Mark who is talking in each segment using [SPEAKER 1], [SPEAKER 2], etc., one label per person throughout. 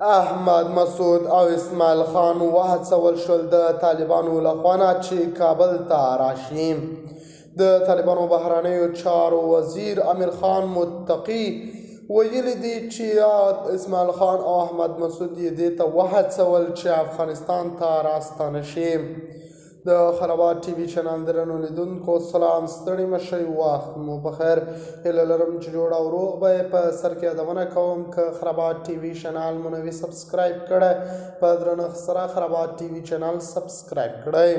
[SPEAKER 1] احمد مسعود او اسماعیل خان وهڅول شول د طالبانو لخوا نه چې کابل ته راشي. د طالبانو بهرنیو چارو وزیر امیر خان متقي ویلي دي چې اسماعیل خان او احمد مسعود یې دې ته وهڅول چې افغانستان ته راستانه شي. د خرابات ټي وي چینل درنو لیدونکو سلام، ستړي مشئ، وخت مو بخیر. هیله لرم چې جوړ او روغ به یې. په سر کې یادونه کوم که خرابات ټي وي چینل مو نوي سبسکرایب کړی، په درنښت سره خرابات ټي وي چینل سبسکرایب کړی.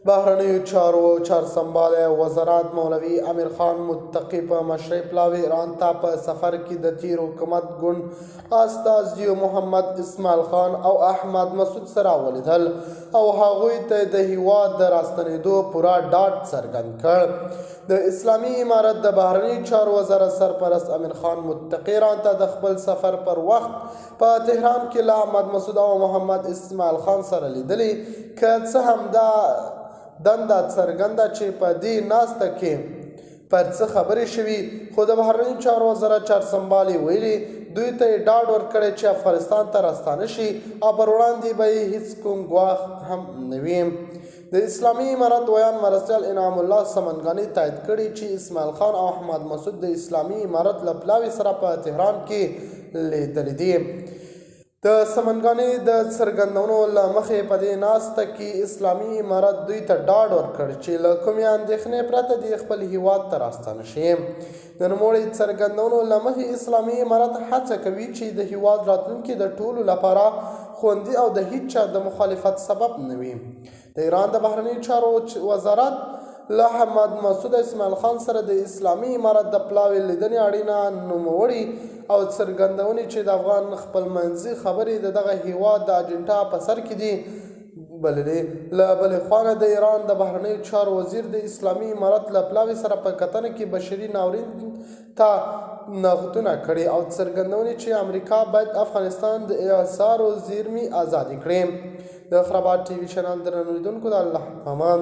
[SPEAKER 1] بهرنیو چارو چارسنباله وزارت مولوي امیر خان متقي په مشرۍ پلاوي ایران ته په سفر کې د تیر حکومت ګوند استازیو محمد اسماعیل خان او احمد مسعود سره ولیدل او هغوی ته د هیواد د راستنېدو پوره ډاډ څرګند کړ. د اسلامي امارت د بهرنیو چارو وزارت سرپرست امیر خان متقي ایران ته د خپل سفر پر وخت په تهران کې له احمد مسعود او محمد اسماعیل خان سره لیدلي، که څه هم دا دنده څرګنده چې په دې ناسته کې پر څه خبرې شوي، خو د بهرنیو چارو وزارت چارسنبالې ویلي دوی ته یې ډاډ ورکړی چې افغانستان ته راستانه شي او پر وړاندې به یې هیڅ کوم ګواښ هم نه وي. د اسلامي امارت ویان مرستیال انعام الله سمنګاني تایید کړي چې اسماعیل خان او احمد مسعود د اسلامي امارت له پلاوي سره په تهران کې لیدلي دي. د سمنګاني د څرګندونو له مخې په دې ناسته کې اسلامي امارت دوی ته ډاډ ورکړ چې له کومې اندېښنې پرته دې خپل هیواد ته راستانه شي. د نوموړي څرګندونو له مخې اسلامي امارت هڅه کوي چې د هیواد راتلونکي د ټولو لپاره خوندي او د هیڅ چا د مخالفت سبب نه وي. د ایران د بهرنیو چارو وزارت له احمد مسعود اسماعیل خان سره د اسلامي امارت د پلاوي لیدنې اړینه نوموړي او څرګندونې چې د افغان خپلمنځي خبرې د دغه هیواد د اجنډا په سر کې دي بللې. له بلې خوا د ایران د بهرنیو چارو وزیر د اسلامي امارت له پلاوي سره په کتنه کې بشري ناورین ته نغدونه کړي او څرګندونې چې امریکا باید افغانستان د اعصارو زیرمې ازادې کړي. د خرابات ټي وي چینل درنو لیدونکو د الله امان.